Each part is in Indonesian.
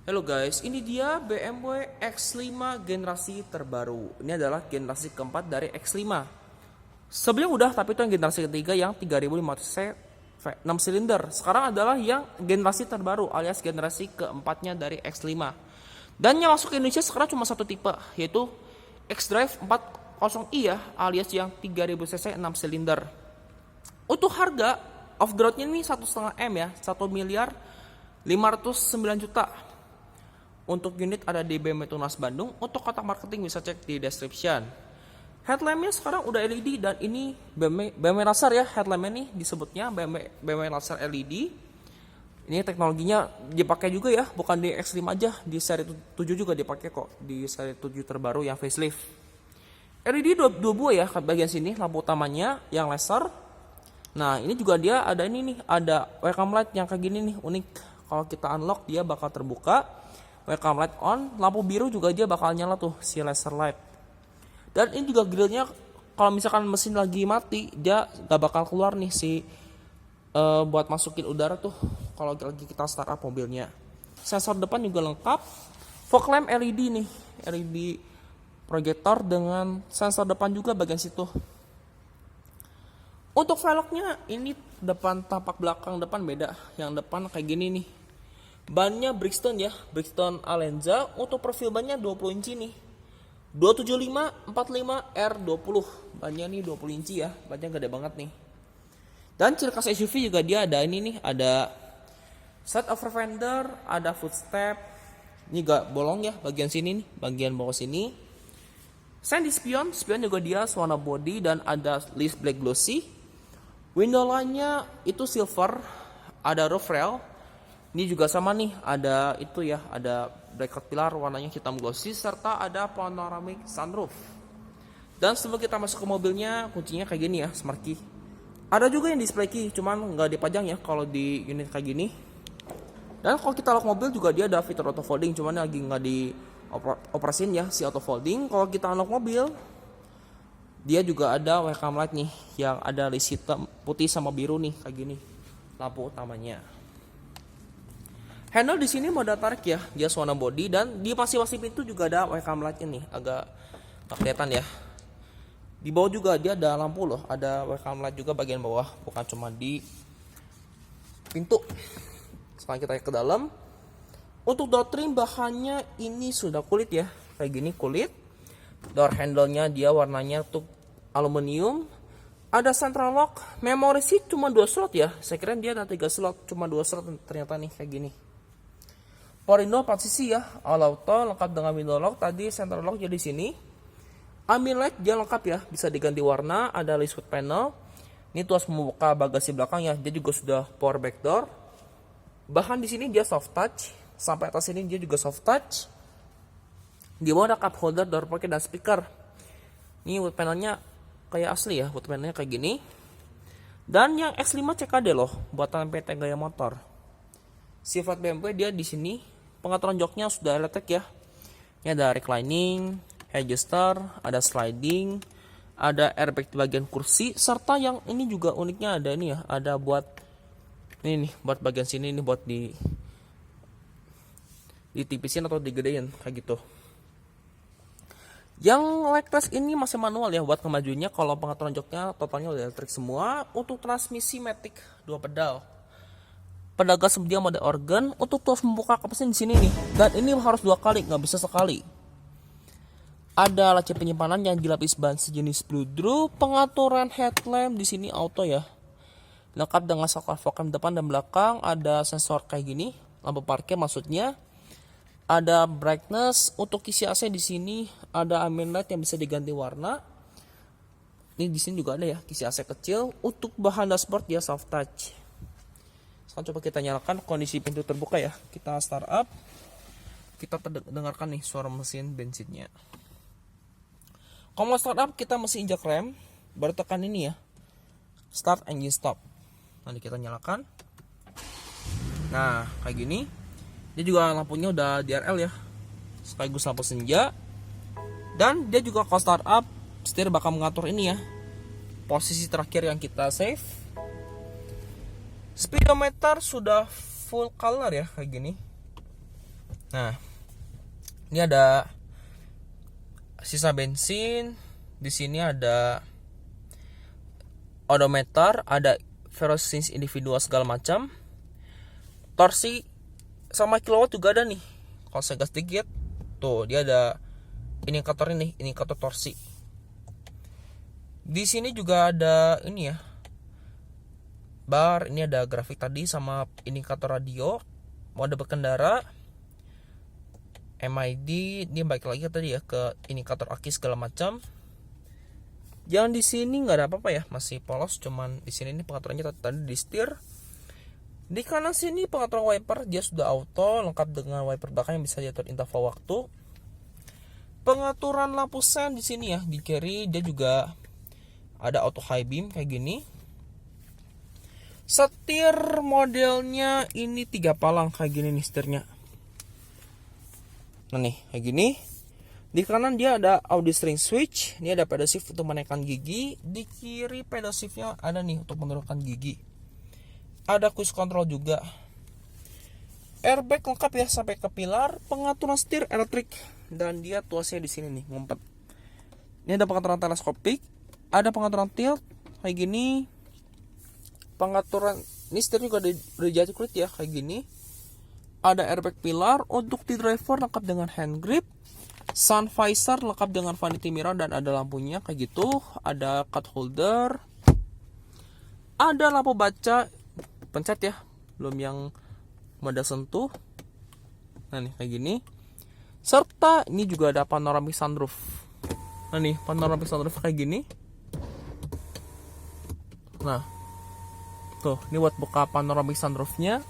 Halo guys, ini dia BMW X5 generasi terbaru. Ini adalah generasi keempat dari X5. Sebelumnya udah, tapi itu yang generasi ketiga yang 3500cc 6 silinder. Sekarang adalah yang generasi terbaru alias generasi keempatnya dari X5. Dan yang masuk ke Indonesia sekarang cuma satu tipe, yaitu X-Drive 40i ya, alias yang 3000cc 6 silinder. Untuk harga off the roadnya ini 1,5 M ya, 1 miliar 509 juta. Untuk unit ada di BMW Tunas Bandung. Untuk kotak marketing bisa cek di description. Headlampnya sekarang udah LED dan ini BMW laser ya. Headlampnya nih disebutnya BMW laser LED. Ini teknologinya dipakai juga ya, bukan di X5 aja, di seri 7 juga dipakai kok, di seri 7 terbaru yang facelift. LED dua buah ya, bagian sini lampu utamanya yang laser. Nah ini juga dia ada ini nih, ada welcome light yang kayak gini nih, unik. Kalau kita unlock dia bakal terbuka. Welcome light on, lampu biru juga dia bakal nyala tuh si laser light. Dan ini juga grillnya, kalau misalkan mesin lagi mati dia gak bakal keluar nih si buat masukin udara tuh kalau lagi kita start up mobilnya. Sensor depan juga lengkap, fog lamp LED nih, LED proyektor dengan sensor depan juga bagian situ. Untuk velgnya ini depan tampak belakang depan beda, yang depan kayak gini nih. Bannya Bridgestone ya, Bridgestone Alenza. Untuk profil bannya 20 inci nih, 275 45 R20. Bannya nih 20 inci ya, bannya gede banget nih. Dan ciri khas SUV juga dia ada ini nih, ada side over fender, ada footstep. Ini gak bolong ya bagian sini nih, bagian bawah sini. Sandy spion juga dia warna body dan ada list black glossy. Window line-nya itu silver, ada roof rail. Ini juga sama nih, ada itu ya, ada bracket pilar warnanya hitam glossy serta ada panoramic sunroof. Dan sebelum kita masuk ke mobilnya, kuncinya kayak gini ya, smart key. Ada juga yang display key, cuman nggak dipajang ya kalau di unit kayak gini. Dan kalau kita lock mobil juga dia ada fitur auto folding, cuman lagi nggak di operasin ya si auto folding. Kalau kita unlock mobil, dia juga ada welcome light nih, yang ada list hitam, putih sama biru nih kayak gini, lampu utamanya. Handle di sini mode tarik ya, dia warna body dan di masing-masing pintu juga ada welcome light ini, agak kelihatan ya. Di bawah juga dia ada lampu loh, ada welcome light juga bagian bawah, bukan cuma di pintu. Sekarang kita ke dalam. Untuk door trim bahannya ini sudah kulit ya, kayak gini kulit. Door handle-nya dia warnanya tuh aluminium. Ada central lock, memory seat cuma 2 slot ya. Saya kira dia ada 3 slot, cuma 2 slot ternyata nih kayak gini. Power window 4 sisi ya, all auto lengkap dengan window lock. Tadi central lock jadi sini. Ambient light dia lengkap ya, bisa diganti warna. Ada list hood panel. Ini tuas membuka bagasi belakang ya, dia juga sudah power back door. Bahkan di sini dia soft touch, sampai atas sini dia juga soft touch. Di bawah ada cup holder, door pocket dan speaker. Ini wood panelnya kayak asli ya, wood panelnya kayak gini. Dan yang X5 CKD loh, buatan PT Gaya Motor. Sifat BMW dia di sini. Pengaturan joknya sudah elektrik ya. Ini ada reclining, adjuster, ada sliding, ada airbag di bagian kursi, serta yang ini juga uniknya ada ini ya, ada buat ini nih, buat bagian sini ini buat ditipisin atau digedein kayak gitu. Yang leg rest ini masih manual ya buat kemajuannya. Kalau pengaturan joknya totalnya udah elektrik semua. Untuk transmisi matic 2 pedal. Pedal gas dia mode organ. Untuk tuas membuka kapasnya di sini nih. Dan ini harus 2 kali, nggak bisa sekali. Ada laci penyimpanan yang dilapis ban sejenis blue drop. Pengaturan headlamp di sini auto ya. Lengkap dengan saklar fog lamp depan dan belakang. Ada sensor kayak gini, lampu parkir maksudnya. Ada brightness. Untuk kisi AC di sini ada ambient light yang bisa diganti warna. Ini di sini juga ada ya kisi AC kecil. Untuk bahan dashboard dia soft touch. Sekarang coba kita nyalakan, kondisi pintu terbuka ya. Kita start up. Kita dengarkan nih suara mesin bensinnya. Kalau mau start up kita mesti injak rem, baru tekan ini ya, start engine stop. Nanti kita nyalakan. Nah kayak gini. Dia juga lampunya udah DRL ya, sekaligus lampu senja. Dan dia juga kalau start up, setir bakal mengatur ini ya, posisi terakhir yang kita save. Speedometer sudah full color ya kayak gini. Nah, ini ada sisa bensin. Di sini ada odometer, ada velocity individual segala macam. Torsi sama kilowatt juga ada nih. Kalau saya gas dikit, tuh dia ada indikator ini, indikator torsi. Di sini juga ada ini ya, bar. Ini ada grafik tadi sama indikator radio, mode berkendara, MID. Ini balik lagi tadi ya ke indikator aki segala macam. Yang di sini nggak ada apa-apa ya, masih polos. Cuman di sini ini pengaturannya tadi di setir. Di kanan sini pengaturan wiper, dia sudah auto, lengkap dengan wiper belakang yang bisa diatur interval waktu. Pengaturan lampu sen di sini ya, di kiri dia juga ada auto high beam kayak gini. Setir modelnya ini 3 palang kayak gini nih setirnya. Nah nih kayak gini. Di kanan dia ada audio string switch, ini ada pedal shift untuk menaikkan gigi. Di kiri pedal shiftnya ada nih untuk menurunkan gigi. Ada cruise control juga. Airbag lengkap ya sampai ke pilar. Pengaturan setir elektrik dan dia tuasnya di sini nih ngumpet. Ini ada pengaturan teleskopik, ada pengaturan tilt kayak gini. Pengaturan ini setir juga udah jatuh kulit ya kayak gini. Ada airbag pilar untuk di driver lengkap dengan hand grip. Sun visor lengkap dengan vanity mirror dan ada lampunya kayak gitu. Ada cup holder. Ada lampu baca pencet ya, belum yang mode sentuh. Nah nih kayak gini. Serta ini juga ada panoramic sunroof. Nah nih panoramic sunroof kayak gini. Nah tuh, ini buat buka panoramic sunroofnya.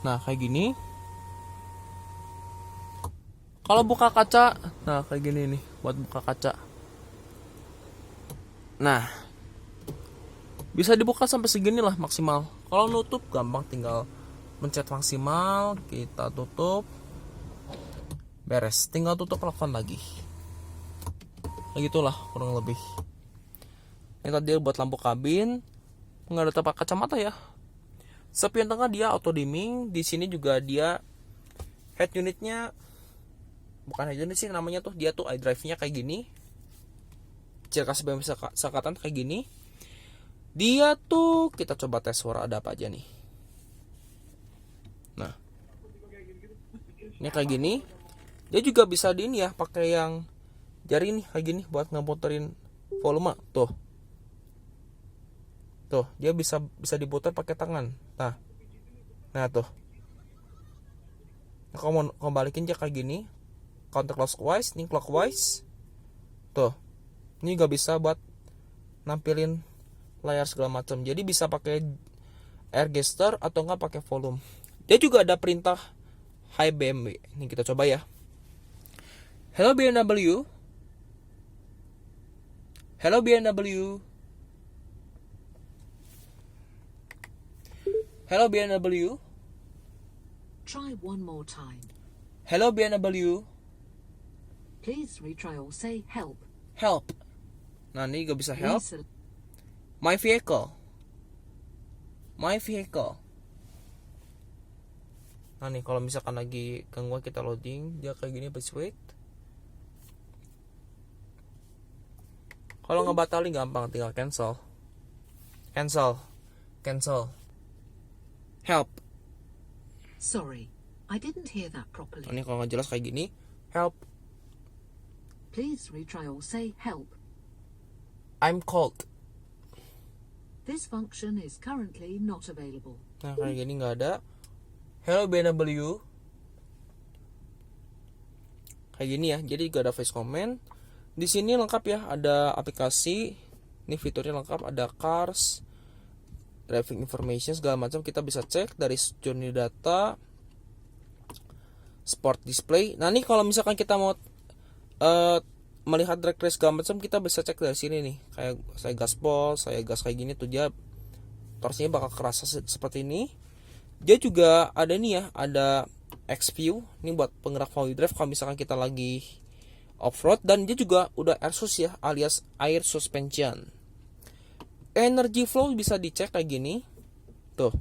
Nah kayak gini. Kalau buka kaca, nah kayak gini nih buat buka kaca. Nah bisa dibuka sampai segini lah maksimal. Kalau nutup gampang, tinggal mencet maksimal, kita tutup, beres. Tinggal tutup, telepon lagi. Kayak gitulah kurang lebih. Ini tadi buat lampu kabin, nggak ada tempat kacamata ya. Spion tengah dia auto dimming. Di sini juga dia head unitnya, bukan head unit sih namanya tuh, dia tuh iDrive-nya kayak gini. Ciri khas BM sekatan kayak gini. Dia tuh kita coba tes suara ada apa aja nih. Nah, ini kayak gini. Dia juga bisa di ini ya, pakai yang jari nih kayak gini buat ngeputerin volume tuh. Tuh, dia bisa diputar pakai tangan. Nah tuh. Nah, kalau mau balikin aja kayak gini, counterclockwise, ini clockwise. Tuh, ini juga bisa buat nampilin layar segala macam. Jadi bisa pakai air gesture atau enggak pakai volume. Dia juga ada perintah high BMW. Ini kita coba ya. Hello BMW. Hello BMW. Hello BMW. Try one more time. Hello BMW. Please retry or say help. Help. Nah, ini juga bisa help. Please My vehicle. My vehicle. Nah nih kalau misalkan lagi gangguan kita loading, dia kayak gini, please wait. Kalau ngebatalin gampang, tinggal cancel. Cancel. Help. Sorry, I didn't hear that properly. Ini kalau nggak jelas kayak gini, help. Please retry or say help. I'm cold. This function is currently not available. Nah kayak gini nggak ada. Hello BMW. Kayak gini ya. Jadi juga ada voice command. Di sini lengkap ya. Ada aplikasi. Ini fiturnya lengkap. Ada cars, driving information segala macam. Kita bisa cek dari journey data, sport display. Nah ini kalau misalkan kita mau melihat drag race segala macam, kita bisa cek dari sini nih. Kayak saya gaspol, saya gas kayak gini tuh, dia torsinya bakal kerasa seperti ini. Dia juga ada nih ya, ada X-View. Ini buat penggerak wheel drive kalau misalkan kita lagi off-road. Dan dia juga udah air sus ya, alias air suspension. Energy flow bisa dicek kayak gini. Tuh.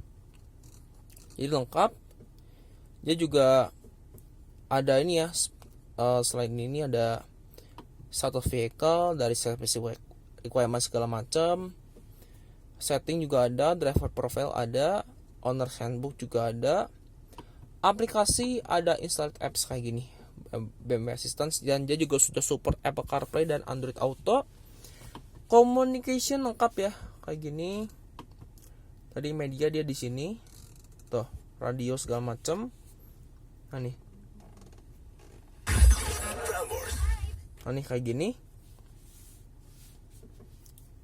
Jadi lengkap. Dia juga ada ini ya, selain ini ada satu vehicle dari service requirement segala macam. Setting juga ada, driver profile ada, owner handbook juga ada. Aplikasi ada, install apps kayak gini, BMW Assistant, dan dia juga sudah support Apple CarPlay dan Android Auto. Communication lengkap ya, kayak gini. Tadi media dia di sini, tuh radio segala macam. Nah nih kayak gini.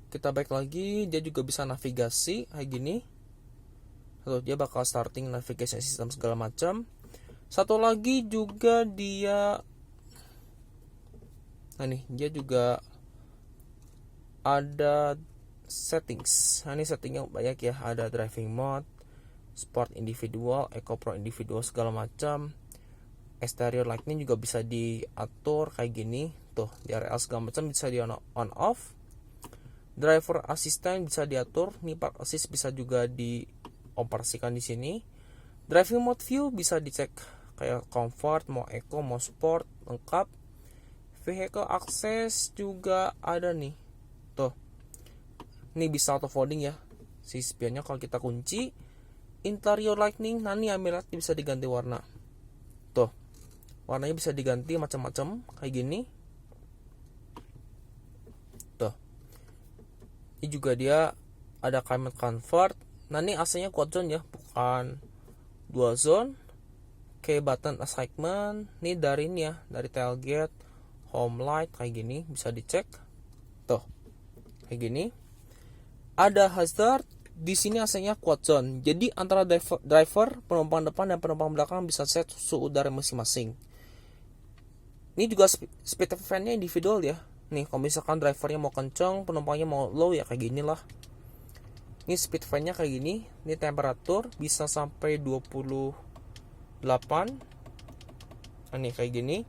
Kita back lagi, dia juga bisa navigasi kayak gini. Lalu dia bakal starting navigation system segala macam. Satu lagi juga dia, nah nih dia juga ada settings. Nah ini settingnya banyak ya, ada driving mode, sport individual, eco pro individual segala macam. Exterior lighting juga bisa diatur kayak gini. Tuh, di area segala macam bisa di on off. Driver assistant bisa diatur. Nih park assist bisa juga dioperasikan di sini. Driving mode view bisa dicek kayak comfort, mau eco, mau sport, lengkap. Vehicle access juga ada nih. Tuh. Ini bisa auto folding ya. Si spionnya kalau kita kunci. Interior lighting, nah ini ambil bisa diganti warna. Tuh. Warnanya bisa diganti macam-macam kayak gini. Tuh. Ini juga dia ada climate convert. Nah ini AC-nya quad zone ya, bukan dual zone. Kayak button assignment. Ini dari ini ya, dari tailgate, home light kayak gini bisa dicek. Tuh. Kayak gini. Ada hazard. Di sini AC-nya quad zone. Jadi antara driver, penumpang depan dan penumpang belakang bisa set suhu udara masing-masing. Ini juga speed fan-nya individual ya. Nih, kalau misalkan drivernya mau kenceng, penumpangnya mau low ya kayak gini lah. Ini speed fan-nya kayak gini. Ini temperatur bisa sampai 28. Nah, nih kayak gini.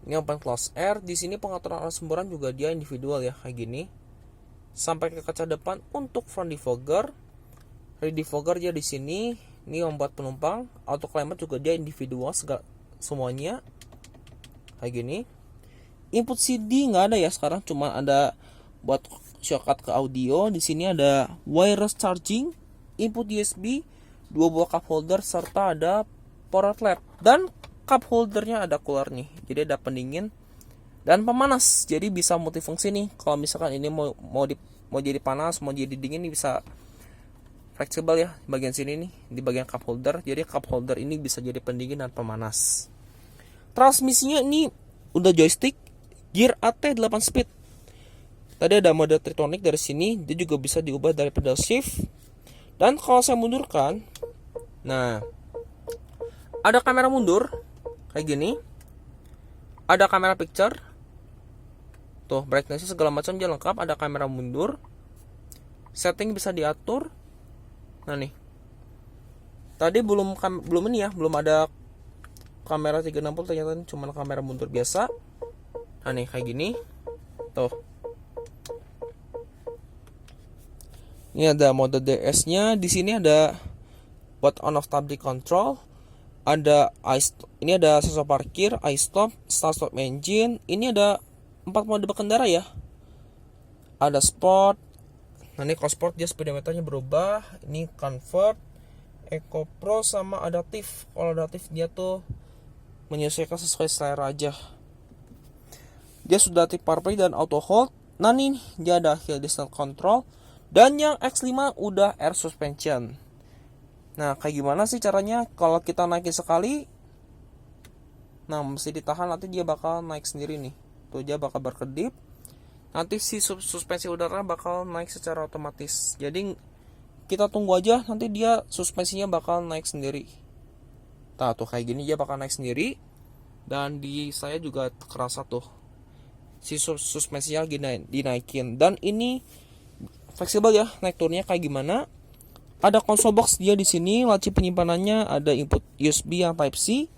Ini open close air. Di sini pengaturan arah semburan juga dia individual ya kayak gini. Sampai ke kaca depan untuk front defogger. Rear defogger dia di sini. Ini membuat penumpang. Auto climate juga dia individual semuanya kayak gini. Input CD nggak ada ya sekarang, cuma ada buat shortcut ke audio. Di sini ada wireless charging, input USB, 2 buah cup holder, serta ada power outlet. Dan cup holdernya ada cooler nih, jadi ada pendingin dan pemanas, jadi bisa multifungsi nih. Kalau misalkan ini mau jadi panas, mau jadi dingin, ini bisa fleksibel ya. Bagian sini nih, di bagian cup holder, jadi cup holder ini bisa jadi pendingin dan pemanas. Transmisinya ini udah joystick, gear AT 8 speed. Tadi ada mode Tritronic dari sini, dia juga bisa diubah dari pedal shift. Dan kalau saya mundurkan, nah ada kamera mundur kayak gini, ada kamera picture, tuh brightness segala macam dia lengkap. Ada kamera mundur, setting bisa diatur. Nah nih, tadi belum ini ya, belum ada kamera 360, ternyata cuma kamera mundur biasa. Nah nih kayak gini, tuh. Ini ada mode DS-nya. Di sini ada buat on off stability control. Ada ini ada sensor parkir, start stop engine. Ini ada 4 mode berkendara ya. Ada sport. Nah ini kalau sport dia speedometernya berubah. Ini convert, eco pro sama adaptif. Kalau adaptif dia tuh menyesuaikan sesuai selera aja. Dia sudah tip CarPlay dan auto hold. Nah nih dia ada hill descent control. Dan yang X5 udah air suspension. Nah kayak gimana sih caranya? Kalau kita naikin sekali, nah mesti ditahan, nanti dia bakal naik sendiri nih. Tuh dia bakal berkedip. Nanti si suspensi udara bakal naik secara otomatis. Jadi kita tunggu aja, nanti dia suspensinya bakal naik sendiri. Nah tuh kayak gini dia bakal naik sendiri. Dan di saya juga kerasa tuh si suspensinya dinaikin. Dan ini fleksibel ya, naik turunnya kayak gimana. Ada console box dia di sini, laci penyimpanannya, ada input USB yang Type C,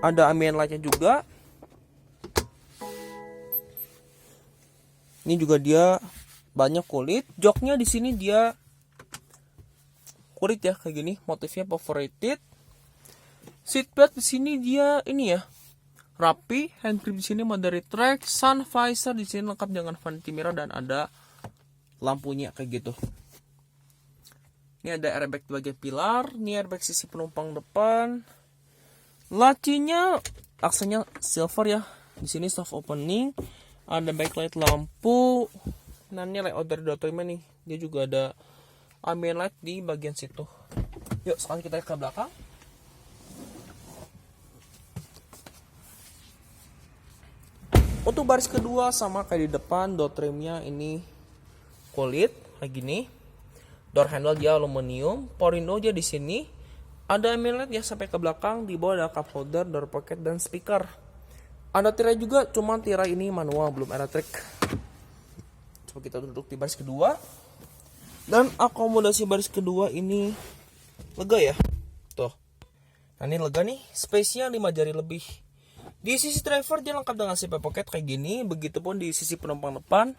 ada ambient lightnya juga. Ini juga dia banyak kulit. Joknya di sini dia kulit ya kayak gini, motifnya perforated. Seatbelt di sini dia ini ya rapi, hand grip di sini dari track, sun visor di sini lengkap dengan vanity mirror dan ada lampunya kayak gitu. Ini ada airbag di bagian pilar, ini airbag sisi penumpang depan. Lacinya aksennya silver ya. Di sini soft opening, ada backlight lampu. Nah, ini layout dari Dotterman nih. Dia juga ada ambient light di bagian situ. Yuk, sekarang kita ke belakang. Untuk baris kedua sama kayak di depan, door trimnya ini kulit kayak gini. Door handle dia aluminium, power window dia di sini. Ada ambient light ya sampai ke belakang, di bawah ada cup holder, door pocket dan speaker. Ada tirai juga, cuman tirai ini manual, belum elektrik. Coba kita duduk di baris kedua. Dan akomodasi baris kedua ini lega ya. Tuh. Nah, ini lega nih, space-nya 5 jari lebih. Di sisi driver dia lengkap dengan zip pocket kayak gini, begitupun di sisi penumpang depan.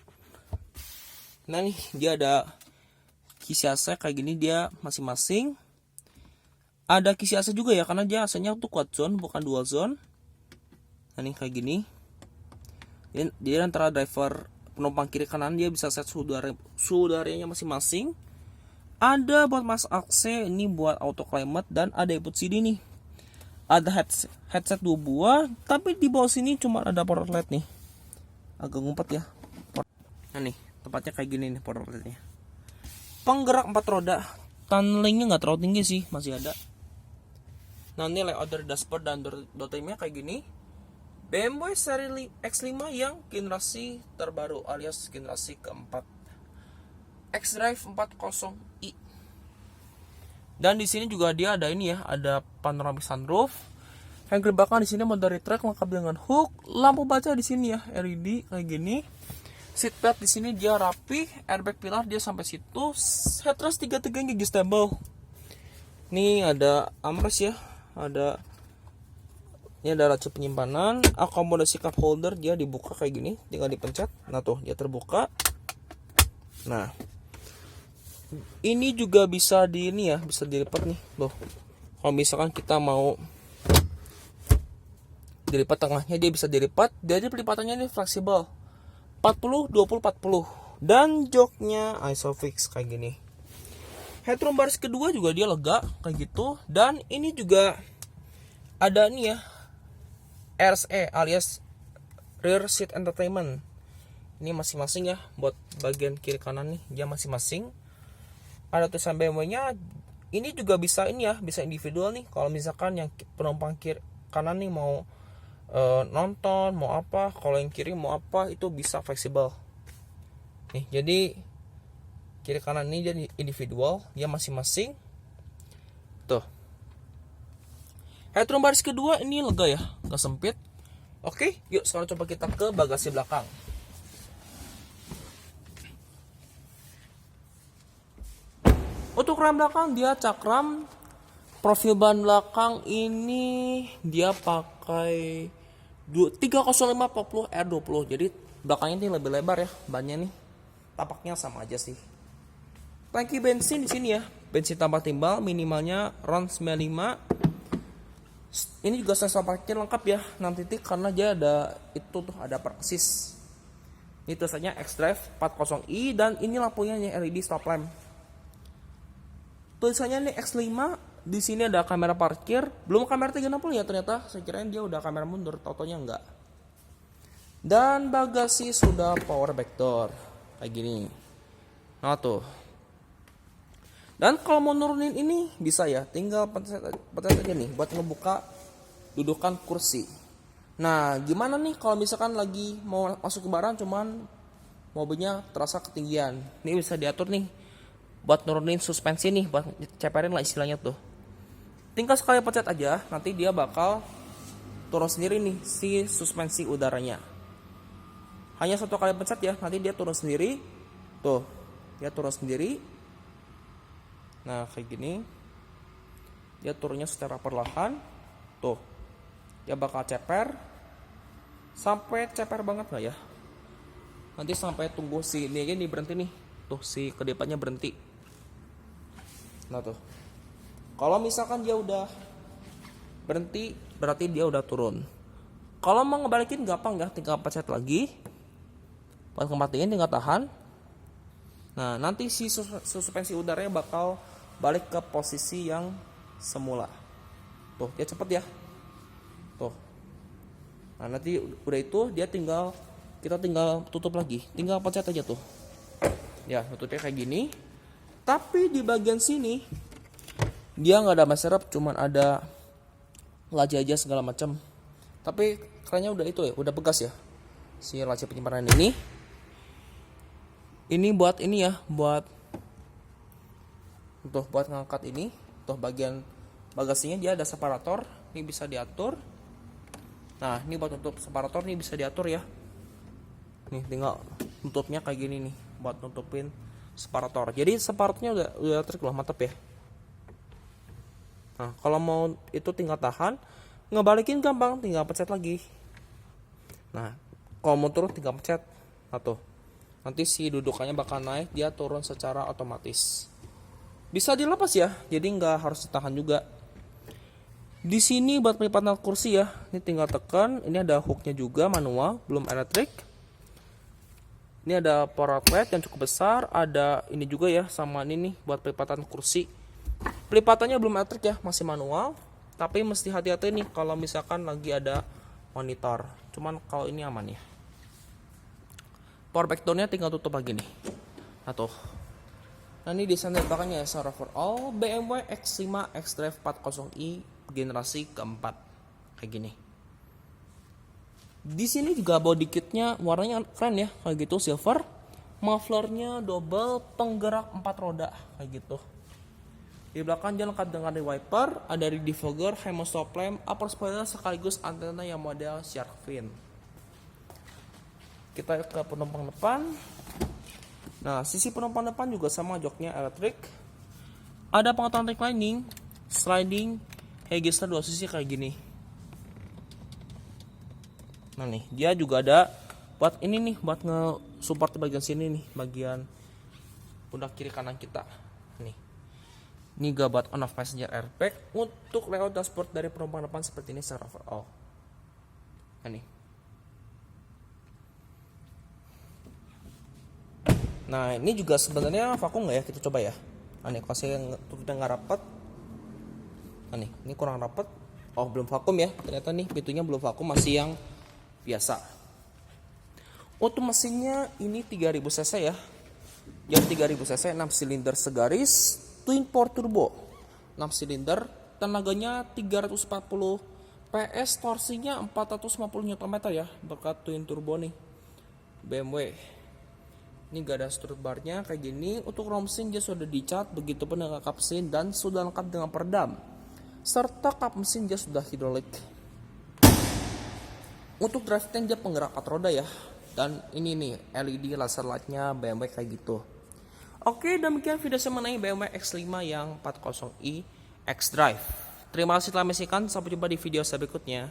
Nah nih, dia ada kisi AC kayak gini dia masing-masing. Ada kisi AC juga ya, karena dia AC-nya tuh quad zone bukan dual zone. Nah nih kayak gini. Dia antara driver penumpang kiri kanan dia bisa set suhu udaranya masing-masing. Ada buat mas AC, ini buat auto climate dan ada input CD nih. Ada headset 2 buah, tapi di bawah sini cuma ada power outlet nih. Agak ngumpet ya. Nah nih, tempatnya kayak gini nih power outletnya. Penggerak 4 roda, tunelingnya nggak terlalu tinggi sih, masih ada. Nah ini layout dari dashboard dan door trimnya kayak gini. BMW seri X5 yang generasi terbaru alias generasi keempat. xDrive 40i. Dan di sini juga dia ada ini ya, ada panoramic sunroof. Hand grip belakang di sini dari track lengkap dengan hook, lampu baca di sini ya, LED kayak gini. Seatbelt di sini dia rapi, airbag pilar dia sampai situ. Headrest 3-3 gigi stable. Ini ada armrest ya, ini ada laci penyimpanan, akomodasi cup holder dia dibuka kayak gini, tinggal dipencet. Nah tuh dia terbuka. Nah, ini juga bisa di ini ya, bisa dilipat nih loh. Kalau misalkan kita mau dilipat tengahnya dia bisa dilipat. Jadi pelipatannya ini fleksibel. 40 20 40. Dan joknya isofix kayak gini. Headroom baris kedua juga dia lega kayak gitu. Dan ini juga ada nih ya, RSE alias rear seat entertainment. Ini masing-masing ya, buat bagian kiri kanan nih dia masing-masing. Ada tulisan BMW-nya. Ini juga bisa ini ya, bisa individual nih. Kalau misalkan yang penumpang kiri kanan nih mau nonton, mau apa, kalau yang kiri mau apa, itu bisa fleksibel. Nih, jadi kiri kanan ini jadi individual, dia masing-masing. Tuh. Headroom baris kedua ini lega ya, nggak sempit. Oke, yuk sekarang coba kita ke bagasi belakang. Untuk rem belakang dia cakram. Profil ban belakang ini dia pakai 305/40 R20. Jadi belakangnya ini lebih lebar ya bannya nih. Tapaknya sama aja sih. Tangki bensin di sini ya. Bensin tambah timbal minimalnya RON 95. Ini juga sensor parkir lengkap ya, 6 titik karena dia ada itu tuh ada park assist. Ini tulisannya xDrive 40i dan ini lampunya yang LED stop lamp. Tulisannya nih X5, di sini ada kamera parkir, belum kamera 360 ya ternyata. Saya kirain dia udah kamera mundur, tautonya enggak. Dan bagasi sudah power back door kayak gini. Nah tuh. Dan kalau mau nurunin ini bisa ya, tinggal pencet aja nih buat ngebuka dudukan kursi. Nah, gimana nih kalau misalkan lagi mau masuk ke barang cuman mobilnya terasa ketinggian. Ini bisa diatur nih buat nurunin suspensi nih, buat ceperin lah istilahnya tuh. Tinggal sekali pencet aja, nanti dia bakal turun sendiri nih si suspensi udaranya. Hanya satu kali pencet ya, nanti dia turun sendiri. Tuh, dia turun sendiri. Nah, kayak gini. Dia turunnya secara perlahan. Tuh, dia bakal ceper. Sampai ceper banget nggak ya? Nanti sampai tunggu si ini aja nih berhenti nih. Tuh, si kedipannya berhenti. Nah tuh, kalau misalkan dia udah berhenti, berarti dia udah turun. Kalau mau ngebalikin gampang ya, tinggal pencet lagi. Buat kematiin tinggal tahan. Nah, nanti si suspensi udaranya bakal balik ke posisi yang semula. Tuh, dia cepet ya. Tuh. Nah, nanti udah itu kita tinggal tutup lagi. Tinggal pencet aja tuh. Ya, tutupnya kayak gini. Tapi di bagian sini dia nggak ada maserep, cuman ada laci aja segala macam. Tapi kerennya udah itu ya, udah bekas ya. Si laci penyimpanan ini. Ini buat ini ya, buat ngangkat ini. Tuh bagian bagasinya dia ada separator, ini bisa diatur. Nah, ini buat tutup separator nih bisa diatur ya. Nih tinggal tutupnya kayak gini nih, buat nutupin separator. Jadi separatornya udah trik loh, mantep ya. Nah, kalau mau itu tinggal tahan, ngebalikin gampang, tinggal pencet lagi. Nah, kalau mau turun tinggal pencet. Nah tuh, nanti si dudukannya bakal naik, dia turun secara otomatis. Bisa dilepas ya, jadi nggak harus ditahan juga. Di sini buat pelipatan kursi ya, ini tinggal tekan. Ini ada hooknya juga manual, belum elektrik. Ini ada power outlet yang cukup besar, ada ini juga ya, sama ini nih buat pelipatan kursi. Pelipatannya belum elektrik ya, masih manual, tapi mesti hati-hati nih kalau misalkan lagi ada monitor. Cuman kalau ini aman ya. Power back down-nya tinggal tutup lagi nih. Nah tuh. Nah ini desain dari belakangnya ya, Sound Overall BMW X5 xDrive 40i generasi keempat kayak gini. Di sini juga body kitnya warnanya keren ya, kayak gitu silver. Mufflernya double, penggerak 4 roda kayak gitu. Di belakang dia lengkap dengan wiper, ada rear defogger, HEMO stop lamp, upper spoiler sekaligus antena yang model shark fin. Kita ke penumpang depan. Nah, sisi penumpang depan juga sama, joknya elektrik. Ada pengaturan reclining, sliding, register 2 sisi kayak gini. Nah nih, dia juga ada buat ini nih, buat nge-support di bagian sini nih, bagian pundak kiri kanan kita. Nih. Ini juga buat on off passenger airbag. Untuk layout dashboard dari penumpang depan seperti ini secara overall. Nah nih. Nah ini juga sebenarnya vakum nggak ya, kita coba ya. Nah nih, kalau saya tutupnya nggak rapat. Nah nih, ini kurang rapat. Oh belum vakum ya, ternyata nih pintunya belum vakum, masih yang biasa. Untuk mesinnya ini 3000 cc ya. Yang 3000 cc 6 silinder segaris, twin port turbo 6 silinder, tenaganya 340 PS, torsinya 450 Nm ya, berkat twin turbo nih BMW. Ini gak ada strut barnya kayak gini. Untuk rom mesin dia sudah dicat, begitupun dengan kap mesin dan sudah lengkap dengan peredam. Serta kap mesin dia sudah hidrolik. Untuk drivetrain dia penggerak 4 roda ya. Dan ini nih LED laser lightnya BMW kayak gitu. Oke, demikian video saya mengenai BMW X5 yang 40i xDrive. Terima kasih telah menyaksikan, sampai jumpa di video saya berikutnya.